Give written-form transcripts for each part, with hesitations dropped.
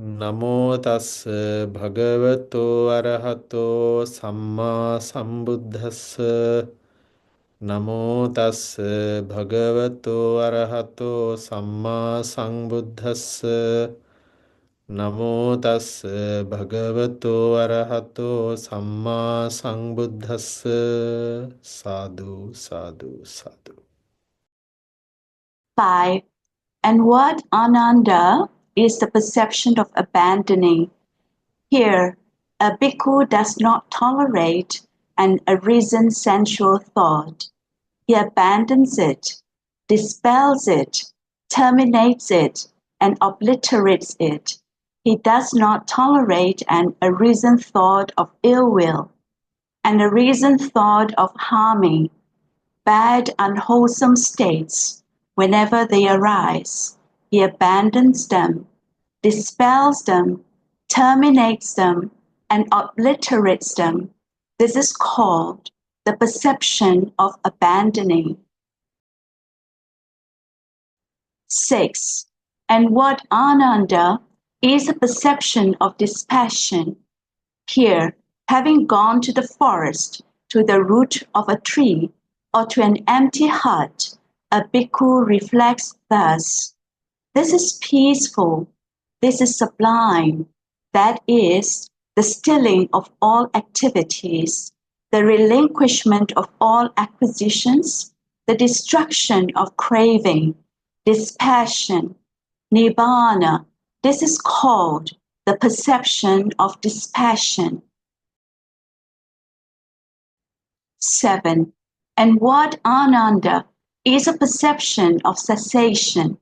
Namo tassa bhagavato arahato samma sambuddhassa. Namo tassa bhagavato arahato samma sambuddhassa. Namo tassa bhagavato arahato samma sambuddhassa. Sadhu, sadhu, sadhu. 5. And what ananda is the perception of abandoning? Here, a bhikkhu does not tolerate an arisen sensual thought. He abandons it, dispels it, terminates it, and obliterates it. He does not tolerate an arisen thought of ill will, an arisen thought of harming, bad, unwholesome states. Whenever they arise, he abandons them, dispels them, terminates them, and obliterates them. This is called the perception of abandoning. 6. And what ananda is a perception of dispassion. Here, having gone to the forest, to the root of a tree, or to an empty hut, a bhikkhu reflects thus: this is peaceful, this is sublime, that is, the stilling of all activities, the relinquishment of all acquisitions, the destruction of craving, dispassion, nibbana. This is called the perception of dispassion. 7. And what ananda is a perception of cessation.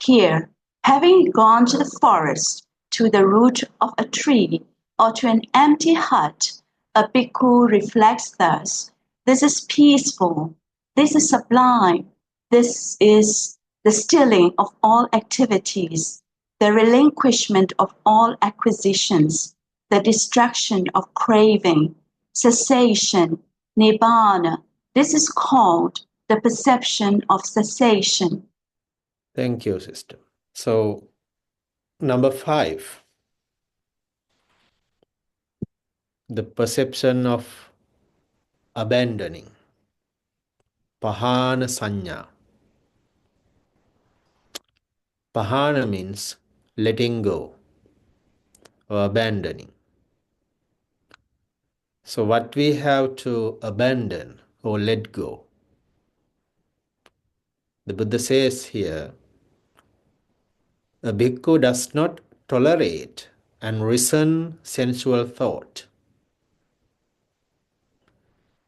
Here, having gone to the forest, to the root of a tree, or to an empty hut, a bhikkhu reflects thus: this is peaceful, this is sublime, this is the stilling of all activities, the relinquishment of all acquisitions, the destruction of craving, cessation, nibbana. This is called the perception of cessation. Thank you, sister. So, number 5, the perception of abandoning. Pahāna saññā. Pahāna means letting go or abandoning. So what we have to abandon or let go? The Buddha says here, a bhikkhu does not tolerate and resent sensual thought.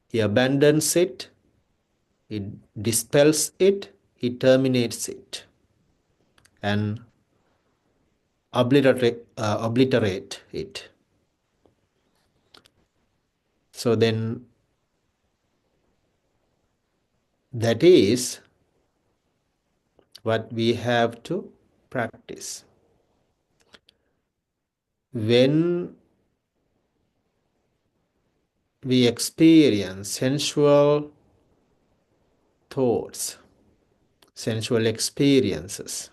He abandons it, he dispels it, he terminates it, and obliterate it. So then, that is what we have to practice. When we experience sensual thoughts, sensual experiences,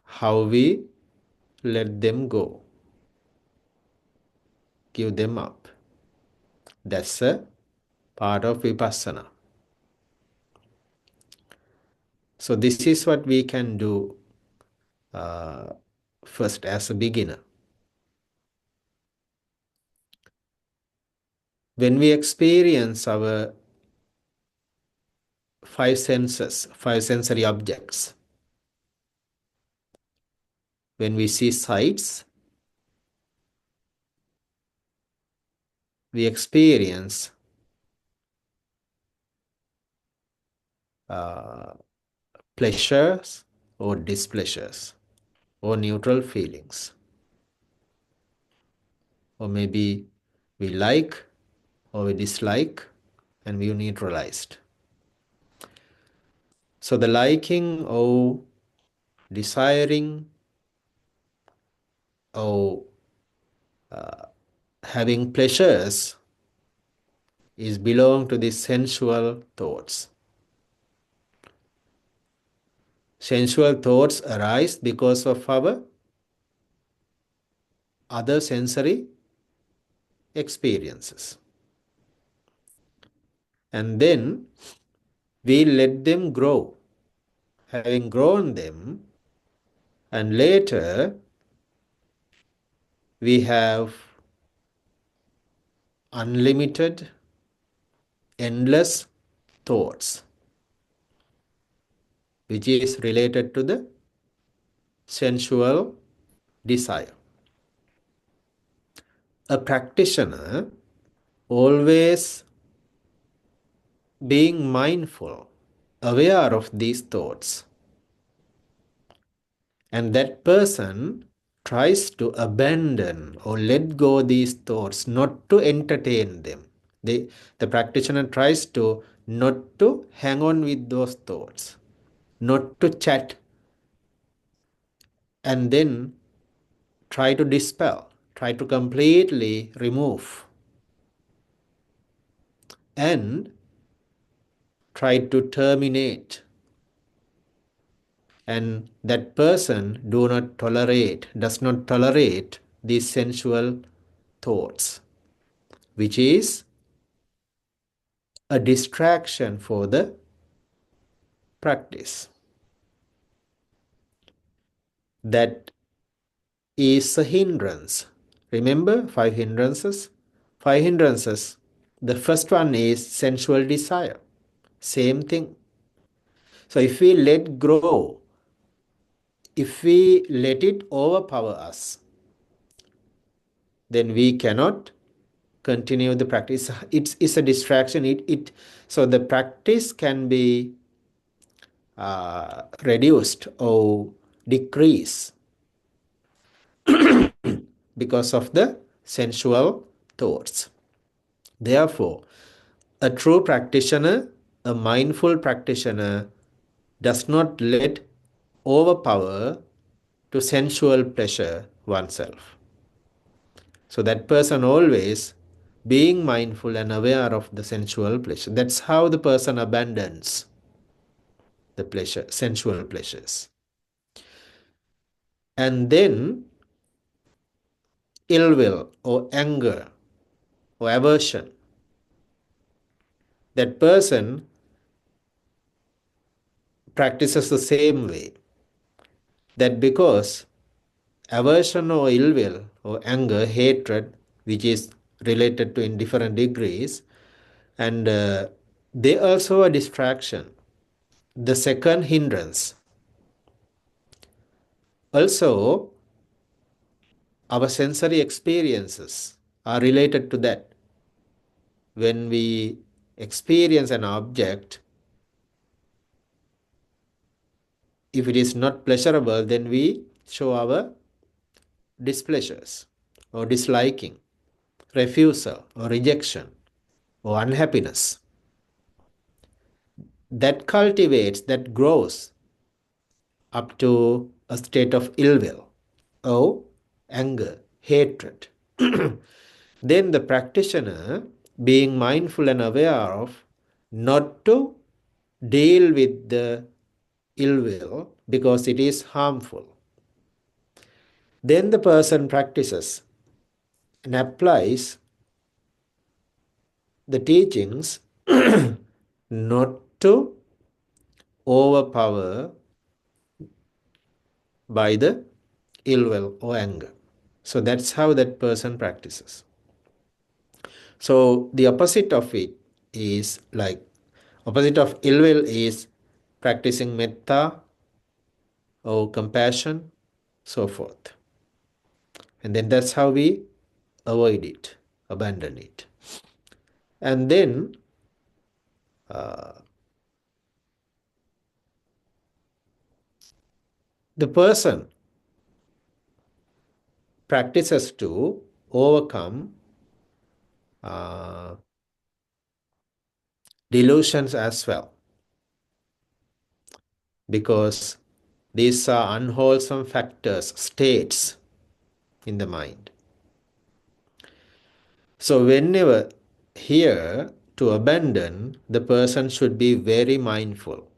how we let them go, give them up. That's a part of vipassana. So this is what we can do first as a beginner. When we experience our 5 senses, 5 sensory objects, when we see sights, we experience pleasures or displeasures or neutral feelings. Or maybe we like or we dislike and we neutralized. So the liking or desiring or having pleasures is belong to the sensual thoughts. sensual thoughts arise because of our other sensory experiences. And then we let them grow. Having grown them, and later we have unlimited, endless thoughts, which is related to the sensual desire. A practitioner always being mindful, aware of these thoughts, and that person tries to abandon or let go these thoughts, not to entertain them. The practitioner tries to not to hang on with those thoughts, not to chat, and then try to dispel, try to completely remove, and try to terminate. And that person does not tolerate these sensual thoughts, which is a distraction for the practice. That is a hindrance. Remember 5 hindrances? 5 hindrances. The first one is sensual desire. Same thing. So if we let grow, if we let it overpower us, then we cannot continue the practice. It's a distraction. So the practice can be reduced or decreased because of the sensual thoughts. Therefore, a true practitioner, a mindful practitioner, does not let overpower to sensual pleasure oneself. So that person always being mindful and aware of the sensual pleasure. That's how the person abandons the pleasure, sensual pleasures. And then ill will or anger or aversion. That person practices the same way. That because aversion or ill will or anger, hatred, which is related to in different degrees, and they also a distraction. The second hindrance. Also, our sensory experiences are related to that. When we experience an object, if it is not pleasurable, then we show our displeasures or disliking, refusal or rejection or unhappiness. That cultivates, that grows up to a state of ill will or anger, hatred. Then the practitioner, being mindful and aware of not to deal with the ill will because it is harmful. Then the person practices and applies the teachings not to overpower by the ill will or anger. So that's how that person practices. So the opposite of it is like, opposite of ill will is practicing metta or compassion, so forth. And then that's how we avoid it, abandon it. And then the person practices to overcome delusions as well, because these are unwholesome factors, states in the mind. So whenever here to abandon, the person should be very mindful,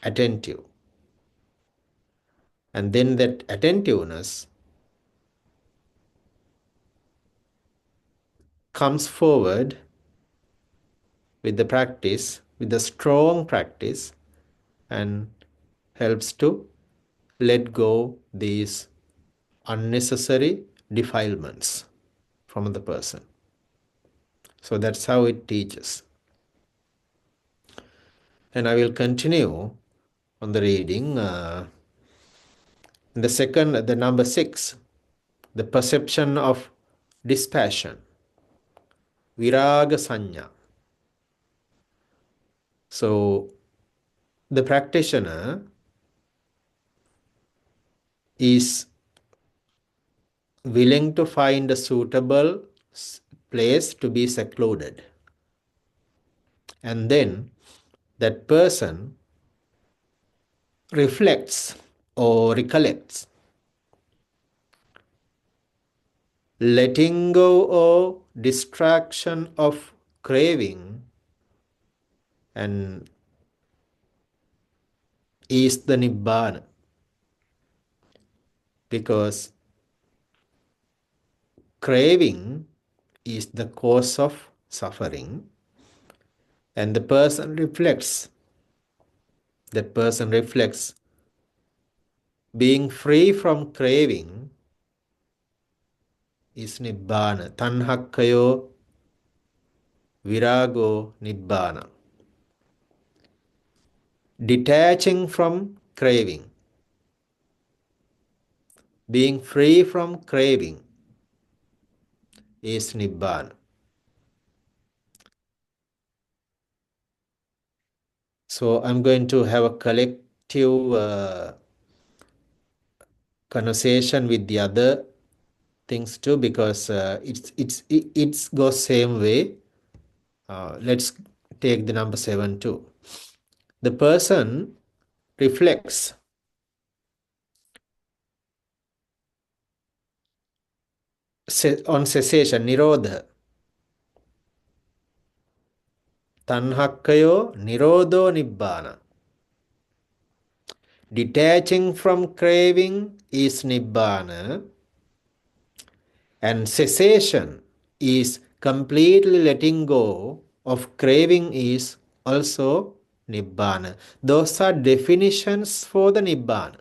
attentive. And then that attentiveness comes forward with the practice, with the strong practice, and helps to let go these unnecessary defilements from the person. So that's how it teaches. And I will continue on the reading. The number 6, the perception of dispassion, virāga saññā. So the practitioner is willing to find a suitable place to be secluded. And then that person reflects or recollects, letting go of distraction of craving and is the nibbāna. Because craving is the cause of suffering, and that person reflects, being free from craving is nibbāna. Tanhakkayo virāgo nibbāna. Detaching from craving, being free from craving is nibbāna. So I'm going to have a collective conversation with the other things too, because it goes same way. Let's take the number 7 too. The person reflects on cessation, nirodha. Tanhakkayo nirodho nibbāna. Detaching from craving is nibbāna, and cessation is completely letting go of craving is also nibbāna. Those are definitions for the nibbāna.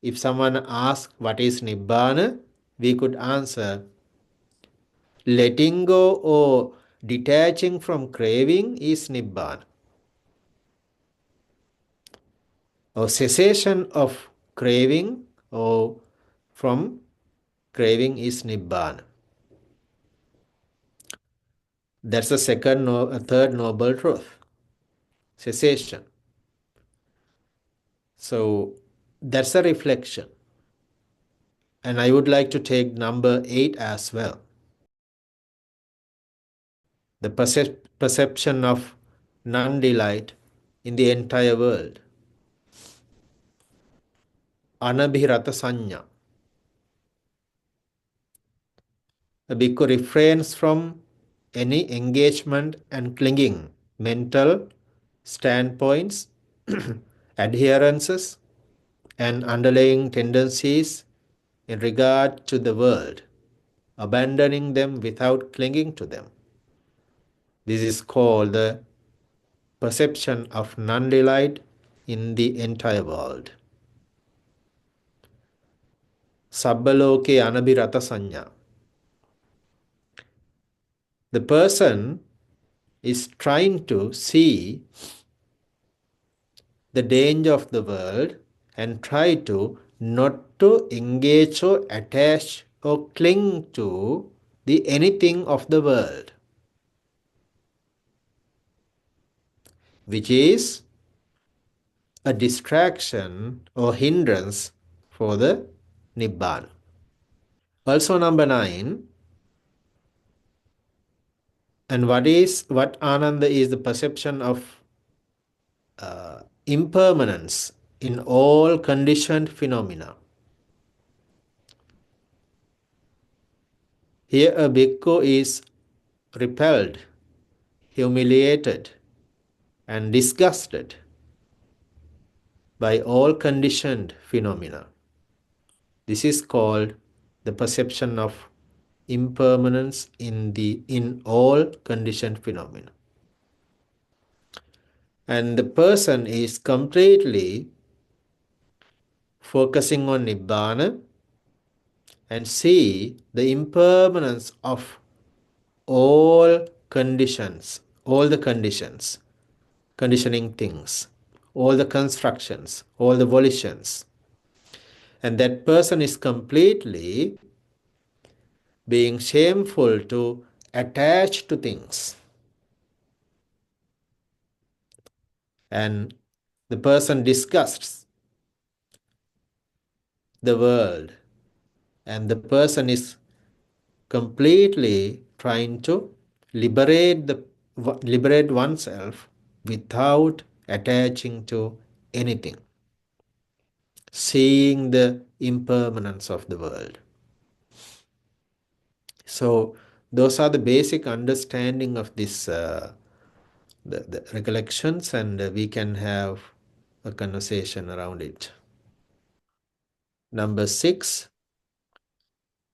If someone asks what is nibbāna, we could answer letting go or detaching from craving is nibbāna. Or cessation of craving or from craving is nibbāna. That's the third noble truth, cessation. So that's a reflection. And I would like to take number 8 as well. The perception of non-delight in the entire world. Anabhirata saññā. A bhikkhu refrains from any engagement and clinging, mental standpoints, adherences, and underlying tendencies in regard to the world, abandoning them without clinging to them. This is called the perception of non-delight in the entire world. Sabba loke anabhirata saññā. The person is trying to see the danger of the world and try to not to engage or attach or cling to the anything of the world, which is a distraction or hindrance for the Nibbāna. Also number 9, and what Ananda is the perception of impermanence in all conditioned phenomena. Here a bhikkhu is repelled, humiliated, and disgusted by all conditioned phenomena. This is called the perception of impermanence in all conditioned phenomena. And the person is completely focusing on nibbana and see the impermanence of all conditions, all the conditions, conditioning things, all the constructions, all the volitions. And that person is completely being shameful to attach to things. And the person disgusts the world, and the person is completely trying to liberate oneself without attaching to anything, seeing the impermanence of the world. So those are the basic understanding of this the recollections, and we can have a conversation around it. Number 6,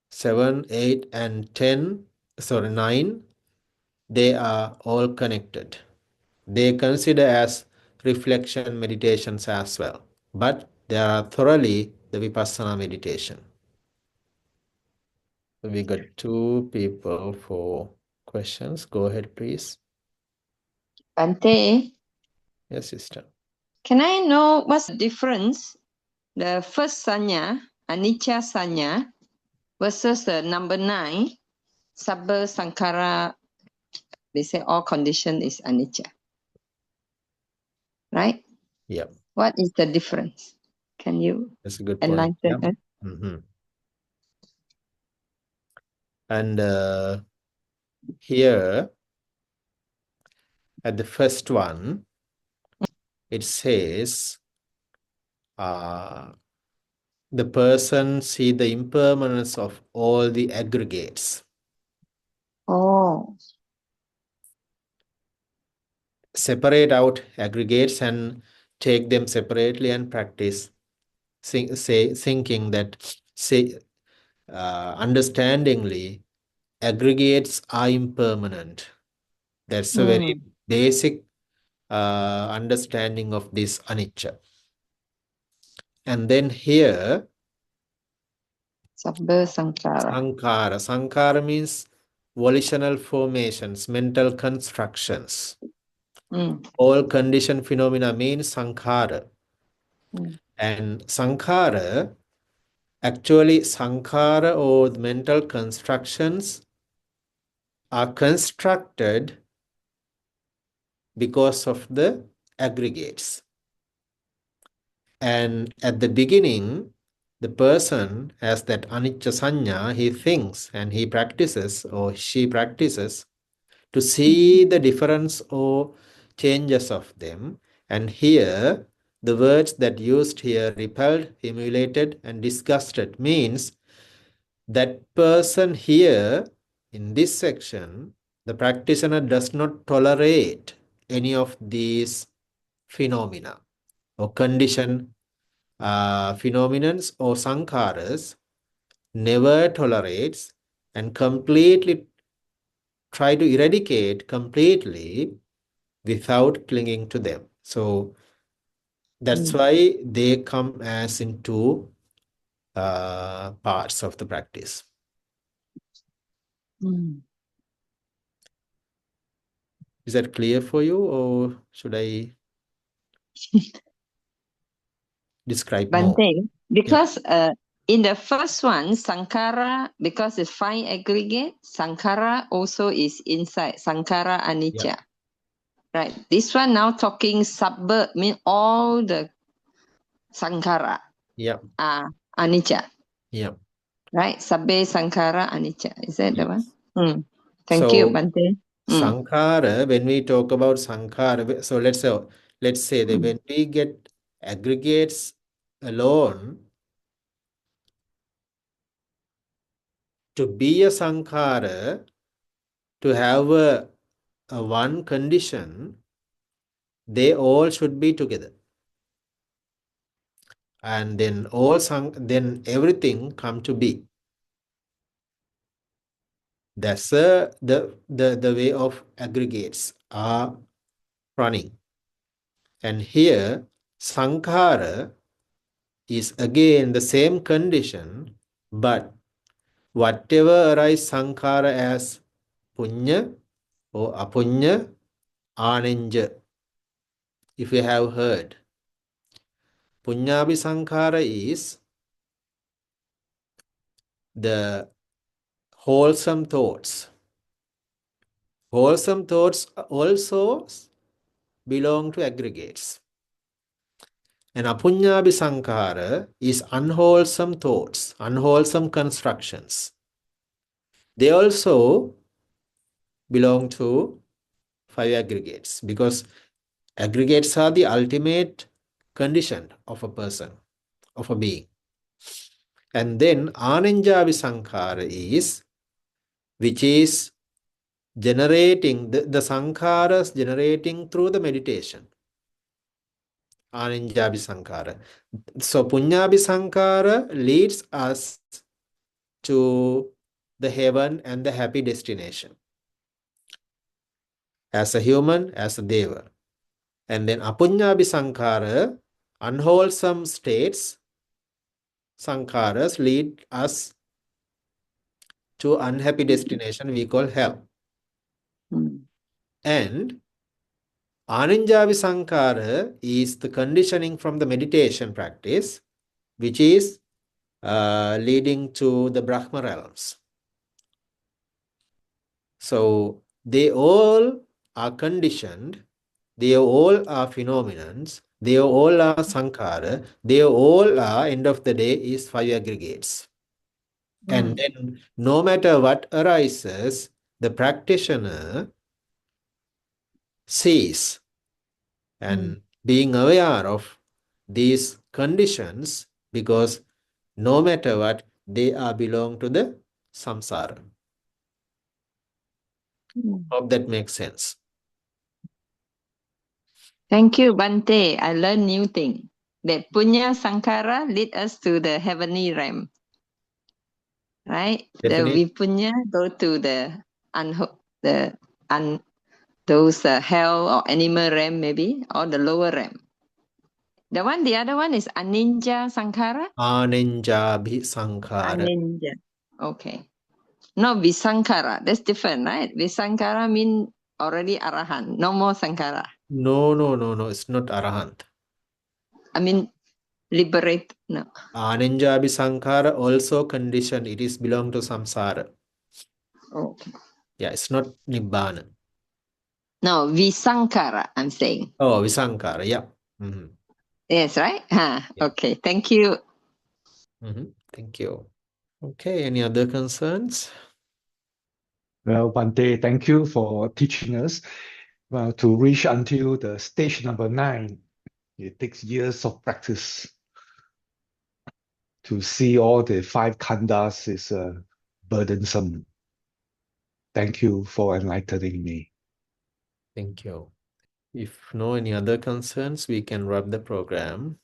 7, 8 and 9, they are all connected. They consider as reflection meditations as well, but they are thoroughly the vipassana meditation. We got 2 people for questions. Go ahead, please. Bante, Yes, sister. can I know what's the difference, the first saññā, anicchā saññā, versus the number 9, sabba saṅkhāra, they say all condition is anicca. Right? Yeah, What is the difference? Can you that's a good point. enlighten Yeah. us? And here at the first one, it says the person see the impermanence of all the aggregates. Oh. Separate out aggregates and take them separately and practice, thinking that, understandingly, aggregates are impermanent. That's a very basic understanding of this anicca. And then here, Sabba saṅkhāra. saṅkhāra. Saṅkhāra means volitional formations, mental constructions. All conditioned phenomena means saṅkhāra. And saṅkhāra, actually saṅkhāra or mental constructions are constructed because of the aggregates. And at the beginning, the person has that anicca saññā, he thinks and he practices or she practices to see the difference or changes of them. And here, the words that used here, repelled, humiliated, and disgusted, means that person here in this section, the practitioner does not tolerate any of these phenomena or conditioned phenomenons or saṅkhāras, never tolerates and completely try to eradicate completely without clinging to them. So that's why they come as into parts of the practice. Is that clear for you, or should I describe more? Bante, because in the first one, saṅkhāra, because it's 5 aggregate, saṅkhāra also is inside, saṅkhāra anicca. Yeah. Right. This one now talking sabba, mean all the saṅkhāra are anicca. Yeah. Right? Sabbe saṅkhāra anicca. Is that the Yes. one? Thank So, you, Bante. saṅkhāra, when we talk about saṅkhāra, so let's say that when we get aggregates alone, to be a saṅkhāra, to have a one condition, they all should be together. and then then everything come to be. That's the way of aggregates are running. And here, saṅkhāra is again the same condition, but whatever arise saṅkhāra as punya or apunya, ānāñca, if you have heard. Punyābhi saṅkhāra is the wholesome thoughts. Wholesome thoughts also belong to aggregates. And apunyābhi saṅkhāra is unwholesome thoughts, unwholesome constructions. They also belong to 5 aggregates, because aggregates are the ultimate condition of a person, of a being. And then ānāñcābhi saṅkhāra is, which is generating, the saṅkhāras generating through the meditation. Ānāñcābhi saṅkhāra. So punyābhi saṅkhāra leads us to the heaven and the happy destination. As a human, as a deva. And then apunyābhi saṅkhāra, unwholesome states, saṅkhāras lead us to unhappy destination we call hell. And ānāñcābhi saṅkhāra is the conditioning from the meditation practice, which is leading to the Brahma realms. So they all are conditioned, they all are phenomenons, they all are saṅkhāra, they all are, end of the day, is 5 aggregates. And then no matter what arises, the practitioner sees and being aware of these conditions, because no matter what, they are belong to the samsara. Hope that makes sense. Thank you, Bante. I learned new thing. That punya saṅkhāra lead us to the heavenly realm. Right? Definitely. The vipunya go to those hell or animal realm maybe, or the lower realm. The other one is anicca saṅkhāra? ānāñcābhi saṅkhāra. Anicca. Okay. Not visaṅkhāra. That's different, right? Visaṅkhāra mean already arahant. No more saṅkhāra. No. It's not arahant. I mean, liberate. No. ānāñcābhi saṅkhāra also conditioned. It is belong to samsara. Okay. Yeah, it's not nibbana. No, visaṅkhāra, I'm saying. Oh, visaṅkhāra. Yeah. Yes, right? Yeah. Okay. Thank you. Thank you. Okay, any other concerns? Well, Bante, thank you for teaching us. Well, to reach until the stage number 9, it takes years of practice. To see all the 5 khandhas is burdensome. Thank you for enlightening me. Thank you. If no any other concerns, we can wrap the program.